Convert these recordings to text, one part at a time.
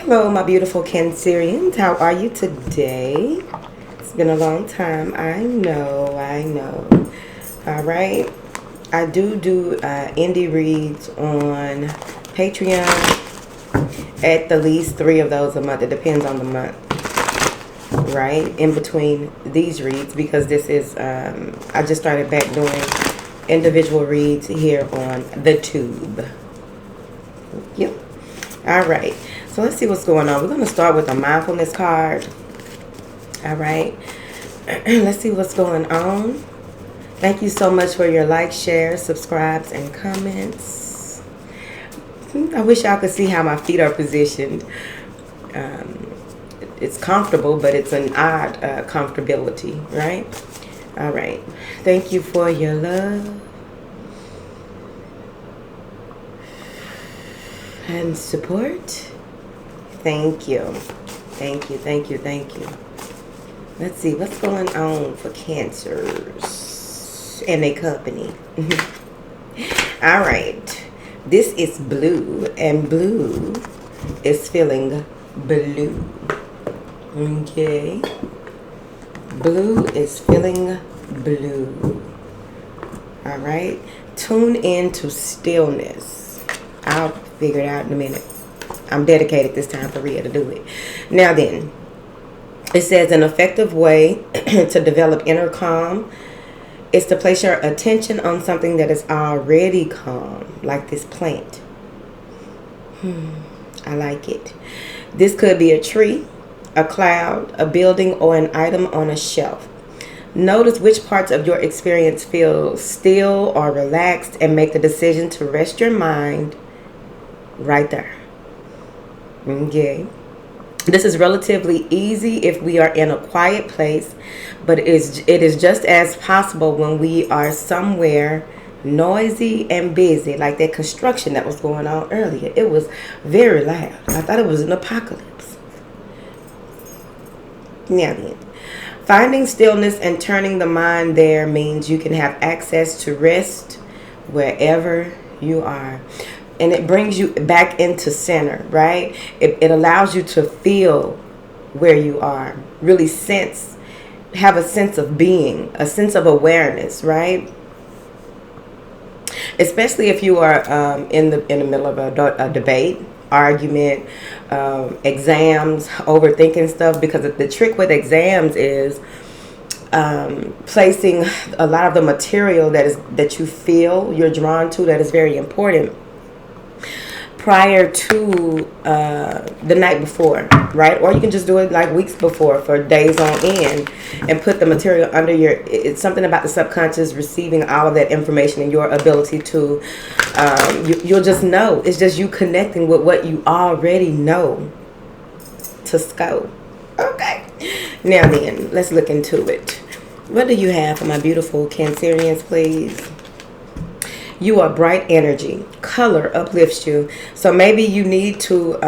Hello, my beautiful Cancerians. How are you today? It's been a long time. I know. All right. I do indie reads on Patreon. At the least 3 of those a month. It depends on the month. Right? In between these reads, because this is, I just started back doing individual reads here on the tube. Yep. All right. So let's see what's going on. We're going to start with a mindfulness card. All right. Let's see what's going on. Thank you so much for your likes, shares, subscribes, and comments. I wish y'all could see how my feet are positioned. It's comfortable, but it's an odd comfortability, right? All right. Thank you for your love and support. Thank you. Thank you. Let's see what's going on for Cancers and their company. All right. This is blue, and blue is feeling blue. Okay. Blue is feeling blue. All right. Tune into stillness. I'll figure it out in a minute. I'm dedicated this time for Rhea to do it. Now then, it says an effective way to develop inner calm is to place your attention on something that is already calm, like this plant. I like it. This could be a tree, a cloud, a building, or an item on a shelf. Notice which parts of your experience feel still or relaxed and make the decision to rest your mind right there. Okay. This is relatively easy if we are in a quiet place, but it is just as possible when we are somewhere noisy and busy, like that construction that was going on earlier. It was very loud. I thought it was an apocalypse. Now then, finding stillness and turning the mind there means you can have access to rest wherever you are. And it brings you back into center, right? It allows you to feel where you are. Really have a sense of being, a sense of awareness, right? Especially if you are in the middle of a debate, argument, exams, overthinking stuff. Because the trick with exams is placing a lot of the material that you feel you're drawn to, that is very important, prior to the night before, right? Or you can just do it like weeks before, for days on end, and put the material under it's something about the subconscious receiving all of that information and your ability to, you'll just know. It's just you connecting with what you already know to scope. Okay. Now then, let's look into it. What do you have for my beautiful Cancerians, please? You are bright energy. Color uplifts you. So maybe you need to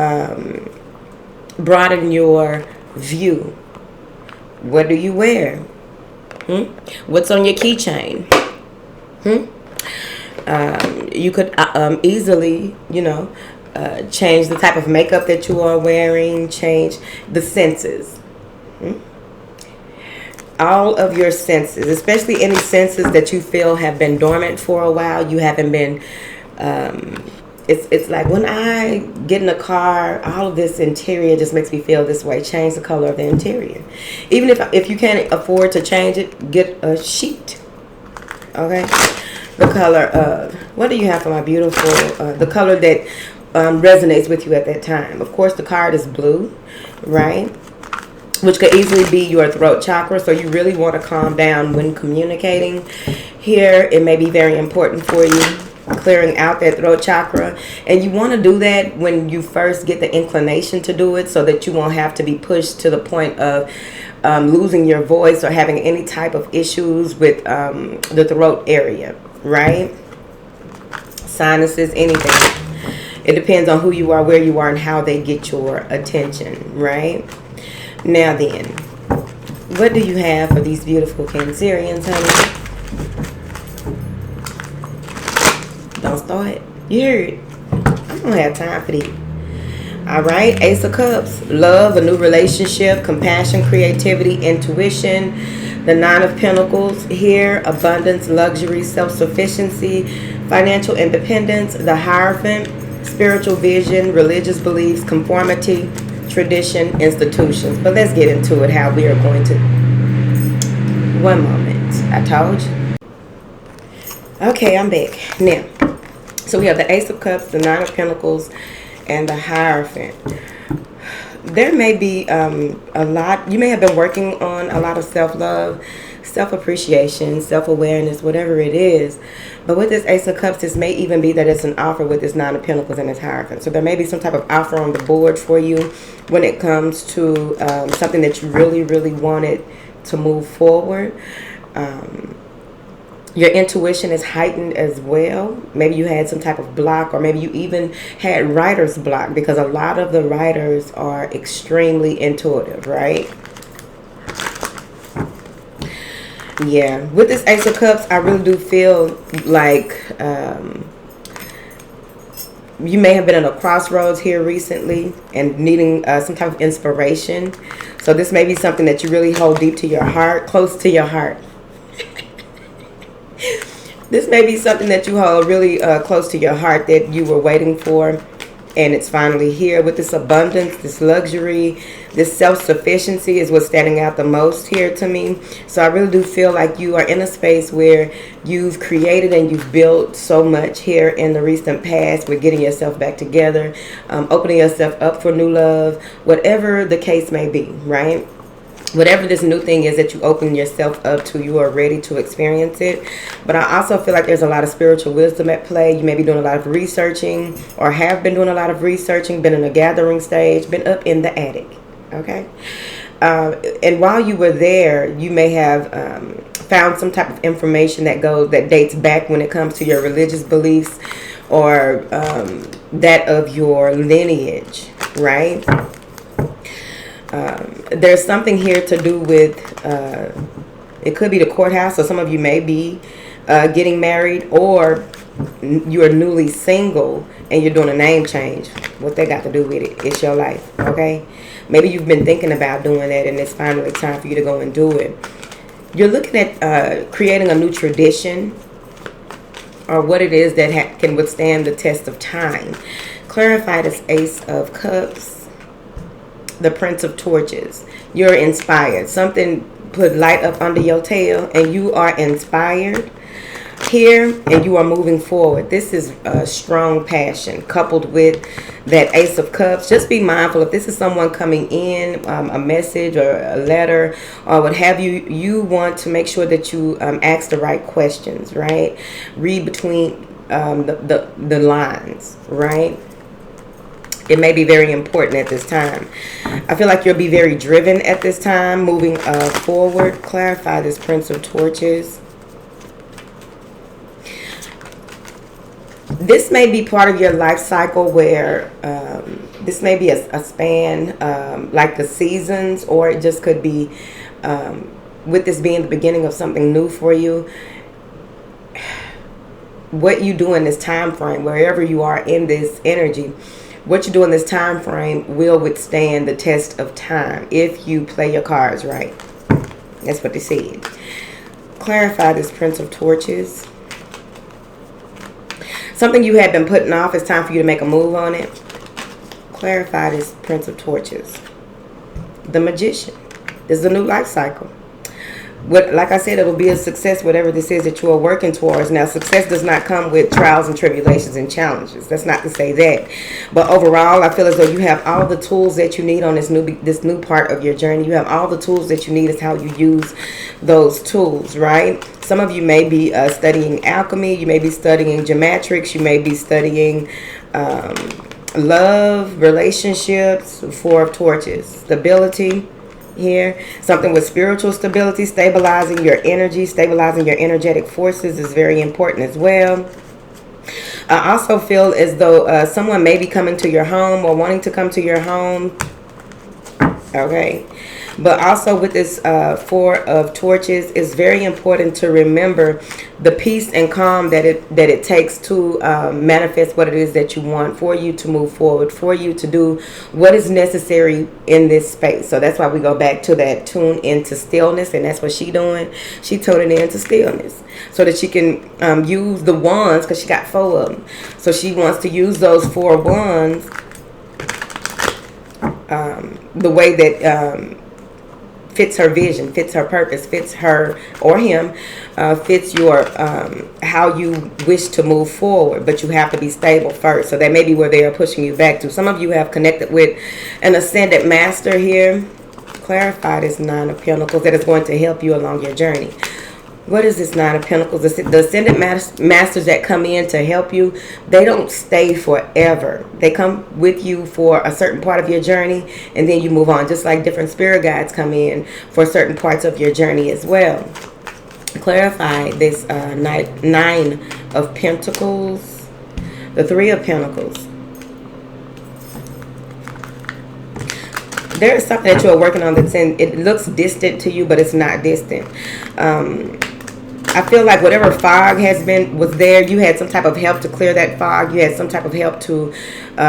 broaden your view. What do you wear? What's on your keychain? You could easily, change the type of makeup that you are wearing. Change the senses. All of your senses, especially any senses that you feel have been dormant for a while. You haven't been, it's like when I get in a car, all of this interior just makes me feel this way. Change the color of the interior. Even if you can't afford to change it, get a sheet. Okay? The color of, what do you have for my beautiful, the color that resonates with you at that time? Of course, the card is blue, right? Which could easily be your throat chakra. So you really want to calm down when communicating. Here, it may be very important for you, clearing out that throat chakra. And you want to do that when you first get the inclination to do it, so that you won't have to be pushed to the point of losing your voice or having any type of issues with the throat area, right? Sinuses, anything. It depends on who you are, where you are, and how they get your attention, right? Now then, what do you have for these beautiful Cancerians, honey? Don't start. You heard. I don't have time for these. All right, Ace of Cups, love, a new relationship, compassion, creativity, intuition. The Nine of Pentacles here, abundance, luxury, self-sufficiency, financial independence. The Hierophant, spiritual vision, religious beliefs, conformity, tradition, institutions. But let's get into it, how we are going to... One moment. I told you. Okay, I'm back. Now, so we have the Ace of Cups, the Nine of Pentacles, and the Hierophant. There may be a lot, you may have been working on a lot of self-love, self-appreciation, self-awareness, whatever it is. But with this Ace of Cups, this may even be that it's an offer with this Nine of Pentacles and this Hierophant. So there may be some type of offer on the board for you when it comes to something that you really, really wanted to move forward. Your intuition is heightened as well. Maybe you had some type of block, or maybe you even had writer's block, because a lot of the writers are extremely intuitive, right? Yeah, with this Ace of Cups, I really do feel like you may have been at a crossroads here recently and needing some type of inspiration. So this may be something that you really hold deep to your heart, close to your heart. This may be something that you hold really close to your heart that you were waiting for, and it's finally here. With this abundance, this luxury, this self-sufficiency is what's standing out the most here to me. So I really do feel like you are in a space where you've created and you've built so much here in the recent past with getting yourself back together, opening yourself up for new love, whatever the case may be, right? Whatever this new thing is that you open yourself up to, you are ready to experience it. But I also feel like there's a lot of spiritual wisdom at play. You may be doing a lot of researching, or have been doing a lot of researching, been in a gathering stage, been up in the attic, okay? And while you were there, you may have found some type of information that dates back when it comes to your religious beliefs, or that of your lineage, right? There's something here to do with, it could be the courthouse, so some of you may be getting married, or you're newly single and you're doing a name change. What they got to do with it? It's your life, okay? Maybe you've been thinking about doing that and it's finally time for you to go and do it. You're looking at creating a new tradition, or what it is that can withstand the test of time. Clarify this Ace of Cups. The Prince of Torches. You're inspired. Something put light up under your tail and you are inspired here, and you are moving forward. This is a strong passion coupled with that Ace of Cups. Just be mindful, if this is someone coming in, a message or a letter or what have you, you want to make sure that you ask the right questions, right? Read between the lines, right? It may be very important at this time. I feel like you'll be very driven at this time, moving forward. Clarify this Prince of Torches. This may be part of your life cycle where this may be a span, like the seasons, or it just could be, with this being the beginning of something new for you. What you do in this time frame, wherever you are in this energy, what you do in this time frame will withstand the test of time if you play your cards right. That's what they said. Clarify this Prince of Torches. Something you had been putting off, it's time for you to make a move on it. Clarify this Prince of Torches. The Magician. This is a new life cycle. Like I said, it will be a success, whatever this is that you are working towards. Now, success does not come with trials and tribulations and challenges. That's not to say that. But overall, I feel as though you have all the tools that you need on this new part of your journey. You have all the tools that you need. Is how you use those tools, right? Some of you may be studying alchemy. You may be studying geometrics. You may be studying love, relationships. Four of Torches. Stability. Here, something with spiritual stability, stabilizing your energy, stabilizing your energetic forces is very important as well. I also feel as though someone may be coming to your home or wanting to come to your home. Okay, but also with this Four of Torches, it's very important to remember the peace and calm that it takes to manifest what it is that you want, for you to move forward, for you to do what is necessary in this space. So that's why we go back to that tune into stillness, and that's what she doing. She tuning into stillness so that she can use the wands, because she got 4 of them. So she wants to use those 4 wands the way that fits her vision, fits her purpose, fits her or him, fits your how you wish to move forward. But you have to be stable first. So that may be where they are pushing you back to. Some of you have connected with an ascended master here. Clarify this 9 of Pentacles that is going to help you along your journey. What is this 9 of Pentacles? The ascended masters that come in to help you, they don't stay forever. They come with you for a certain part of your journey, and then you move on. Just like different spirit guides come in for certain parts of your journey as well. Clarify this 9 of Pentacles. The 3 of Pentacles. There is something that you are working on that's it looks distant to you, but it's not distant. I feel like whatever fog was there, you had some type of help to clear that fog. You had some type of help to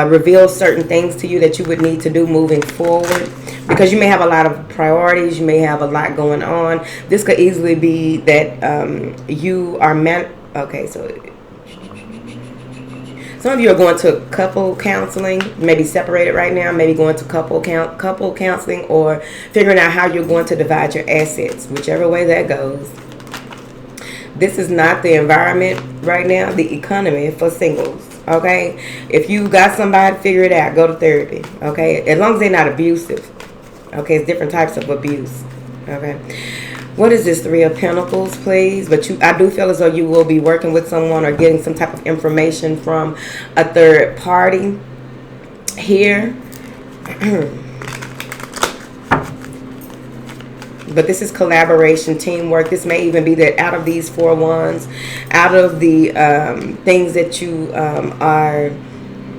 reveal certain things to you that you would need to do moving forward. Because you may have a lot of priorities. You may have a lot going on. This could easily be that you are okay, so some of you are going to couple counseling, maybe separated right now, maybe going to couple counseling, or figuring out how you're going to divide your assets, whichever way that goes. This is not the environment right now, the economy for singles, okay? If you got somebody, figure it out. Go to therapy, okay? As long as they're not abusive, okay? It's different types of abuse, okay? What is this 3 of Pentacles, please? But I do feel as though you will be working with someone or getting some type of information from a third party here. But this is collaboration, teamwork. This may even be that out of these 4 wands, out of the things that you are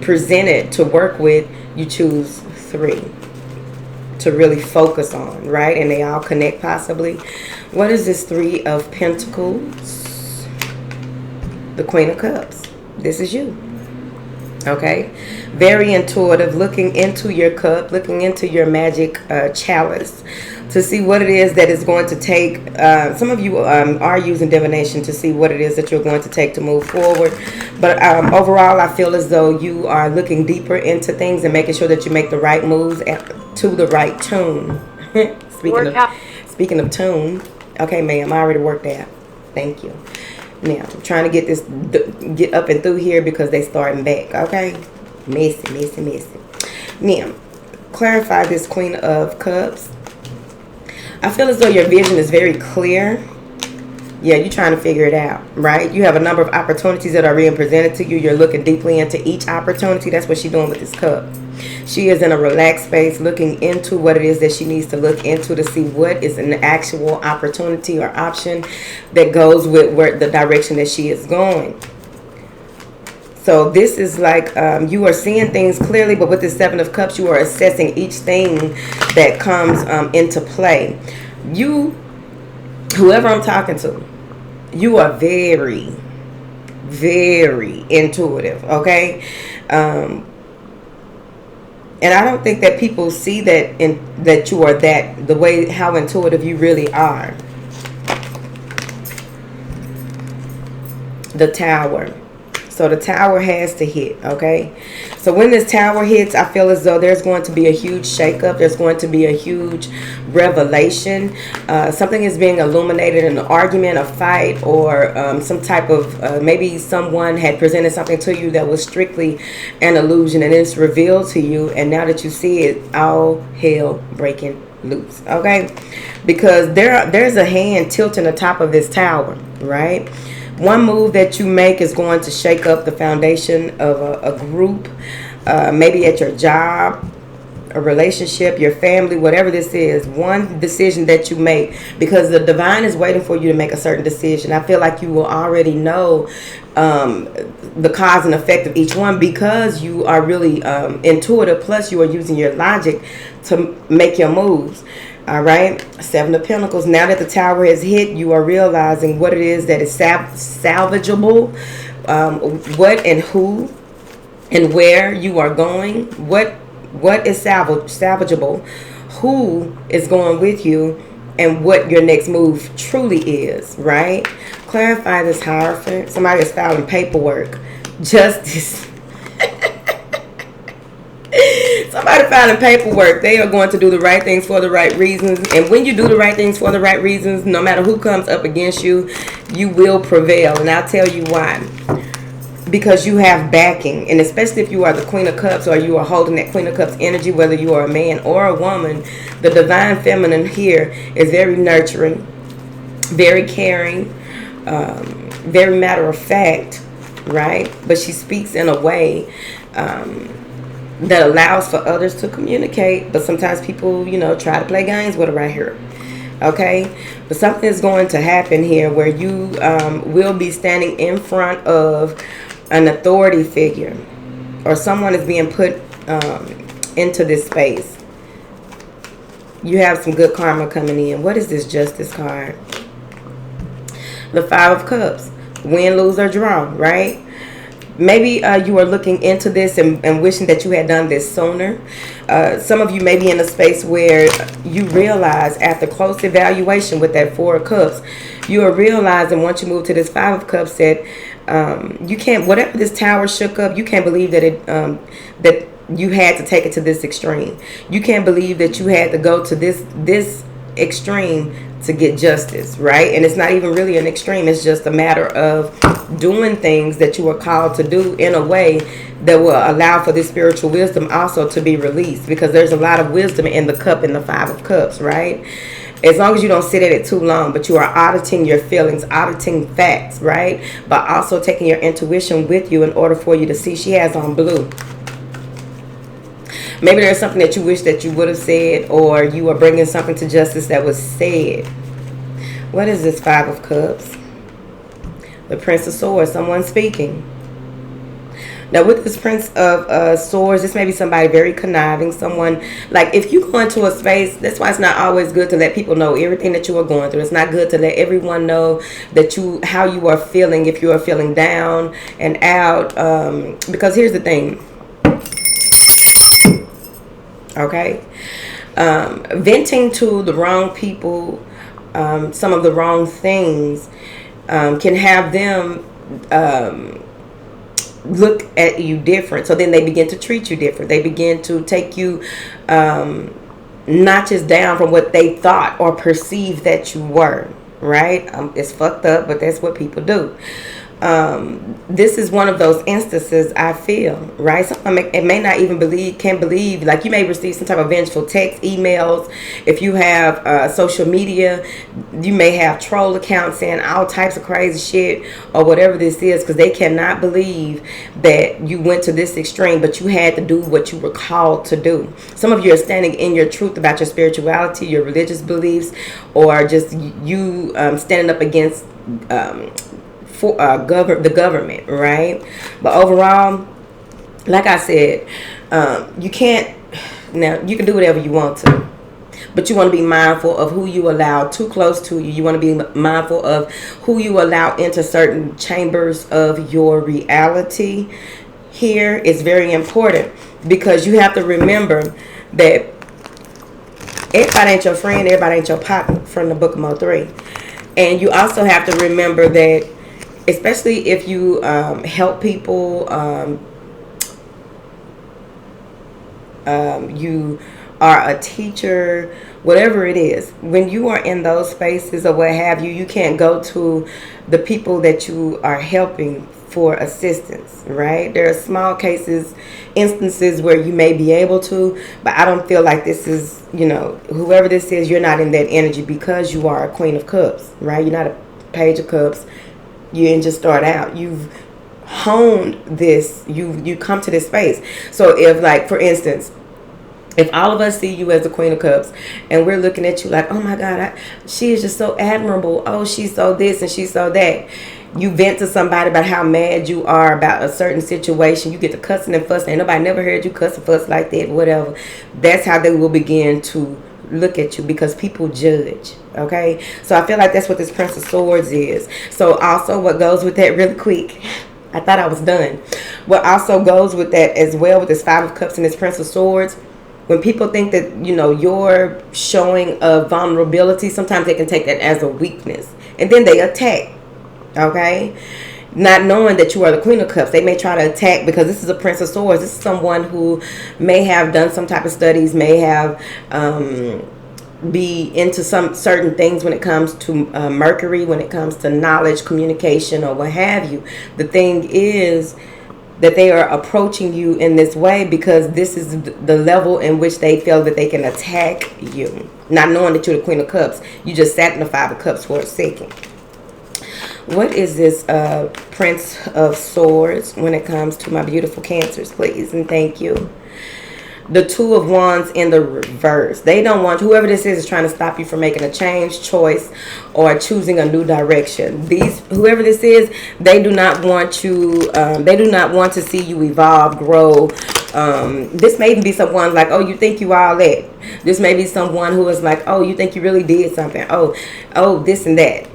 presented to work with, you choose 3 to really focus on, right? And they all connect possibly. What is this 3 of Pentacles? The Queen of Cups. This is you. Okay, very intuitive, looking into your cup, looking into your magic chalice to see what it is that is going to take. Some of you are using divination to see what it is that you're going to take to move forward. But overall, I feel as though you are looking deeper into things and making sure that you make the right moves to the right tune. Speaking of tune, okay, ma'am, I already worked that. Thank you. Now, I'm trying to get up and through here because they starting back, okay? Messy. Now, clarify this Queen of Cups. I feel as though your vision is very clear. Yeah, you're trying to figure it out, right? You have a number of opportunities that are being presented to you. You're looking deeply into each opportunity. That's what she's doing with this cup. She is in a relaxed space looking into what it is that she needs to look into to see what is an actual opportunity or option that goes with the direction that she is going. So this is like you are seeing things clearly, but with the 7 of Cups, you are assessing each thing that comes into play. Whoever I'm talking to, you are very, very intuitive, okay? And I don't think that people see that that you are the way how intuitive you really are. The Tower. So the Tower has to hit, okay? So when this Tower hits, I feel as though there's going to be a huge shakeup. There's going to be a huge revelation. Something is being illuminated in an argument, a fight, or some type of, maybe someone had presented something to you that was strictly an illusion, and it's revealed to you, and now that you see it, all hell breaking loose, okay? Because there's a hand tilting the top of this tower, right? One move that you make is going to shake up the foundation of a group, maybe at your job, a relationship, your family, whatever this is, one decision that you make, because the divine is waiting for you to make a certain decision. I feel like you will already know the cause and effect of each one, because you are really intuitive, plus you are using your logic to make your moves. All right, Seven of Pentacles. Now that the Tower has hit, you are realizing what it is that is salvageable, what and who and where you are going, what is salvageable, who is going with you, and what your next move truly is, right? Clarify this, Hierophant. Somebody is filing paperwork. Justice. Somebody filing paperwork. They are going to do the right things for the right reasons. And when you do the right things for the right reasons, no matter who comes up against you, you will prevail. And I'll tell you why. Because you have backing. And especially if you are the Queen of Cups, or you are holding that Queen of Cups energy, whether you are a man or a woman, the divine feminine here is very nurturing, very caring, very matter of fact, right? But she speaks in a way that allows for others to communicate. But sometimes people, try to play games with her right here. Okay? But something is going to happen here where you will be standing in front of an authority figure, or someone is being put into this space. You have some good karma coming in. What is this Justice card? The Five of Cups. Win, lose, or draw, right? Maybe you are looking into this and wishing that you had done this sooner. Some of you may be in a space where you realize, after close evaluation with that Four of Cups, you are realizing once you move to this Five of Cups that you can't, whatever this Tower shook up, you can't believe that that you had to take it to this extreme. You can't believe that you had to go to this extreme to get justice, right? And it's not even really an extreme. It's just a matter of doing things that you are called to do in a way that will allow for this spiritual wisdom also to be released, because there's a lot of wisdom in the cup, in the Five of Cups, right? As long as you don't sit at it too long, but you are auditing your feelings, auditing facts, right? But also taking your intuition with you in order for you to see. She has on blue. Maybe there's something that you wish that you would have said, or you are bringing something to justice that was said. What is this Five of Cups? The Prince of Swords, someone speaking. Now with this Prince of Swords, this may be somebody very conniving, someone, like if you go into a space, that's why it's not always good to let people know everything that you are going through. It's not good to let everyone know that how you are feeling, if you are feeling down and out, because here's the thing. Okay, venting to the wrong people, some of the wrong things, can have them look at you different. So then they begin to treat you different. They begin to take you notches down from what they thought or perceived that you were, right? It's fucked up, but that's what people do. This is one of those instances, I feel, right? Someone may not even can't believe, like you may receive some type of vengeful text, emails. If you have social media, you may have troll accounts saying all types of crazy shit or whatever this is, because they cannot believe that you went to this extreme, but you had to do what you were called to do. Some of you are standing in your truth about your spirituality, your religious beliefs, or just you standing up against the government, right? But overall, like I said, you can't, now you can do whatever you want to, but you want to be mindful of who you allow too close to you. You want to be mindful of who you allow into certain chambers of your reality. Here is very important, because you have to remember that everybody ain't your friend, everybody ain't your partner, from the Book of Mo 3. And you also have to remember that, especially if you help people, you are a teacher, whatever it is, when you are in those spaces or what have you, you can't go to the people that you are helping for assistance, right? There are small instances where you may be able to, but I don't feel like this is, whoever this is, you're not in that energy, because you are a Queen of Cups, right? You're not a Page of Cups. You didn't just start out. You've honed this. You come to this space. So if, like, for instance, If all of us see you as the Queen of Cups and we're looking at you like, oh my God, she is just so admirable. Oh, she's so this and she's so that. You vent to somebody about how mad you are about a certain situation. You get to cussing and fussing. Ain't nobody never heard you cuss and fuss like that, whatever. That's how they will begin to look at you, because people judge. Okay? So I feel like that's what this Prince of Swords is. So also what goes with that, really quick, I thought I was done. What also goes with that as well, with this Five of Cups and this Prince of Swords, when people think that, you know, you're showing a vulnerability, sometimes they can take that as a weakness. And then they attack. Okay? Not knowing that you are the Queen of Cups. They may try to attack because this is a Prince of Swords. This is someone who may have done some type of studies, may have be into some certain things when it comes to Mercury, when it comes to knowledge, communication, or what have you. The thing is that they are approaching you in this way because this is the level in which they feel that they can attack you. Not knowing that you're the Queen of Cups. You just sat in the Five of Cups for a second. What is this Prince of Swords when it comes to my beautiful Cancers, please? And thank you. The Two of Wands in the reverse. They don't want, whoever this is trying to stop you from making a change, choice, or choosing a new direction. Whoever this is, they do not want you, they do not want to see you evolve, grow. This may even be someone like, oh, you think you all that. This may be someone who is like, oh, you think you really did something. Oh, this and that.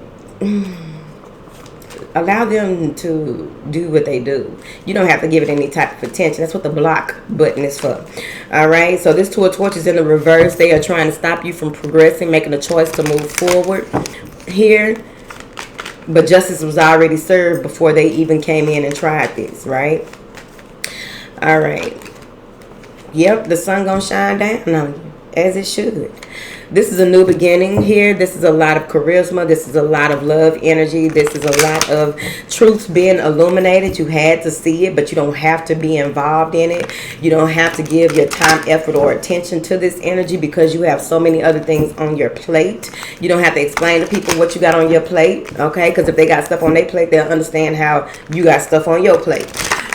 Allow them to do what they do. You don't have to give it any type of attention. That's what the block button is for. All right. So this Two of Torches in the reverse. They are trying to stop you from progressing, making a choice to move forward here. But justice was already served before they even came in and tried this. Right. All right. Yep. The sun gonna shine down on you as it should. This is a new beginning here. This is a lot of charisma. This is a lot of love energy. This is a lot of truths being illuminated. You had to see it, but you don't have to be involved in it. You don't have to give your time, effort, or attention to this energy because you have so many other things on your plate. You don't have to explain to people what you got on your plate, okay? Because if they got stuff on their plate, they'll understand how you got stuff on your plate.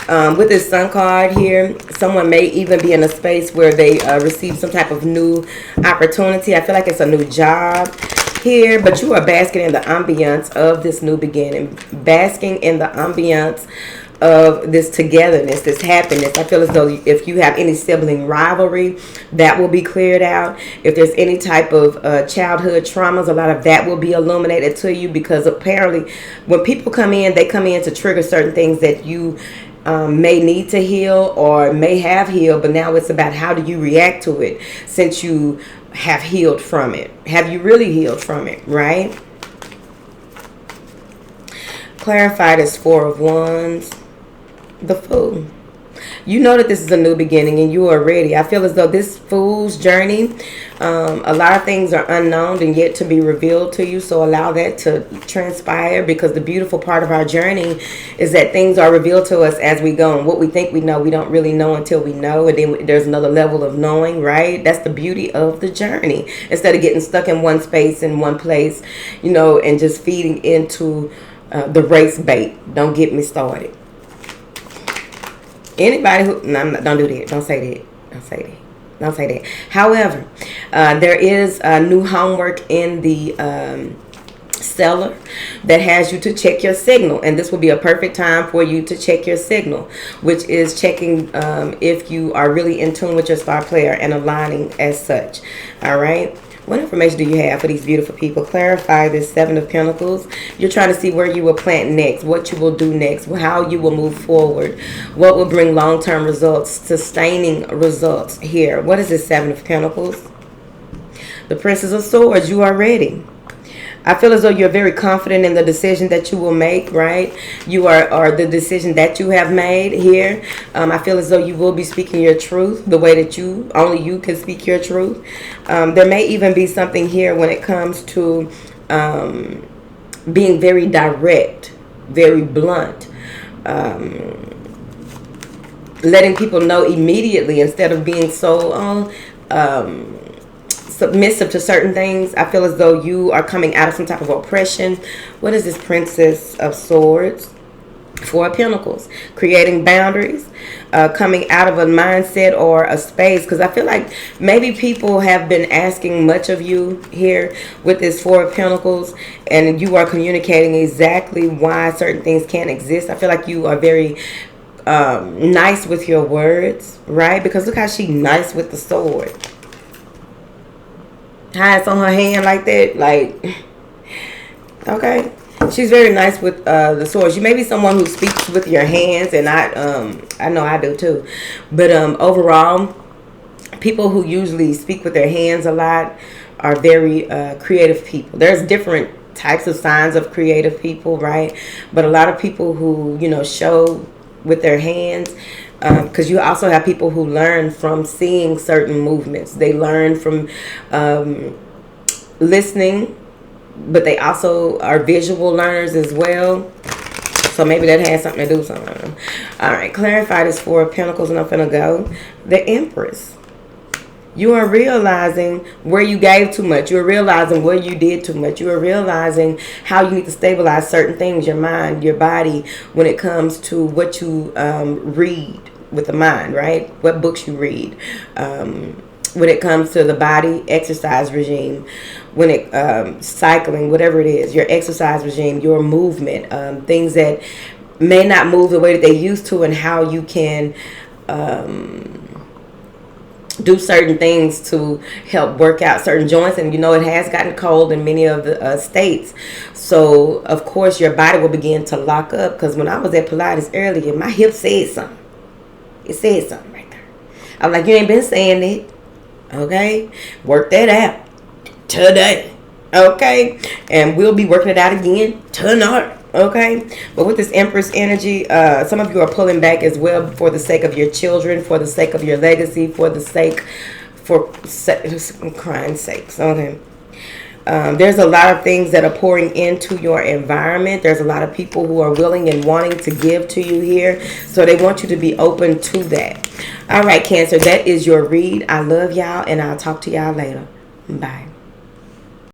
With this Sun card here, someone may even be in a space where they receive some type of new opportunity. I feel like it's a new job here, but you are basking in the ambiance of this new beginning, basking in the ambiance of this togetherness, this happiness. I feel as though if you have any sibling rivalry, that will be cleared out. If there's any type of childhood traumas, a lot of that will be illuminated to you, because apparently when people come in, they come in to trigger certain things that you may need to heal or may have healed, but now it's about how do you react to it since you have healed from it. Have you really healed from it, right? Clarify this Four of Wands, the Fool. You know that this is a new beginning and you are ready. I feel as though this Fool's journey, a lot of things are unknown and yet to be revealed to you. So allow that to transpire, because the beautiful part of our journey is that things are revealed to us as we go. And what we think we know, we don't really know until we know. And then there's another level of knowing, right? That's the beauty of the journey. Instead of getting stuck in one space, in one place, you know, and just feeding into the race bait. Don't get me started. Anybody who, no, don't do that. Don't say that. Don't say that. Don't say that. However, there is new homework in the cellar that has you to check your signal, and this will be a perfect time for you to check your signal, which is checking if you are really in tune with your star player and aligning as such. All right. What information do you have for these beautiful people? Clarify this Seven of Pentacles. You're trying to see where you will plant next, what you will do next, how you will move forward, what will bring long-term results, sustaining results here. What is this Seven of Pentacles? The Princess of Swords. You are ready. I feel as though you're very confident in the decision that you will make, right? You are the decision that you have made here. I feel as though you will be speaking your truth the way that only you can speak your truth. There may even be something here when it comes to being very direct, very blunt, letting people know immediately instead of being so submissive to certain things. I feel as though you are coming out of some type of oppression. What is this Princess of Swords? Four of Pentacles, creating boundaries, coming out of a mindset or a space. Because I feel like maybe people have been asking much of you here with this Four of Pentacles, and you are communicating exactly why certain things can't exist. I feel like you are very nice with your words, right? Because look how she nice with the sword. Hides on her hand like that, like, okay. She's very nice with the swords. You may be someone who speaks with your hands, and I know I do too. But overall, people who usually speak with their hands a lot are very creative people. There's different types of signs of creative people, right? But a lot of people who, you know, show with their hands, because you also have people who learn from seeing certain movements. They learn from listening, but they also are visual learners as well. So maybe that has something to do with something. All right, clarify this Four of Pentacles, and I'm finna go. The Empress. You are realizing where you gave too much. You are realizing where you did too much. You are realizing how you need to stabilize certain things, your mind, your body, when it comes to what you read with the mind, right? What books you read. When it comes to the body, exercise regime, when it cycling, whatever it is, your exercise regime, your movement, things that may not move the way that they used to, and how you can do certain things to help work out certain joints. And you know, it has gotten cold in many of the states, so of course your body will begin to lock up. Because when I was at Pilates earlier, my hip said something. It said something right there. I'm like, you ain't been saying it. Okay, work that out today. Okay, and we'll be working it out again tonight. Okay, but with this Empress energy, some of you are pulling back as well for the sake of your children, for the sake of your legacy, for the sake, crying sakes. Okay. There's a lot of things that are pouring into your environment. There's a lot of people who are willing and wanting to give to you here. So they want you to be open to that. All right, Cancer, that is your read. I love y'all, and I'll talk to y'all later. Bye.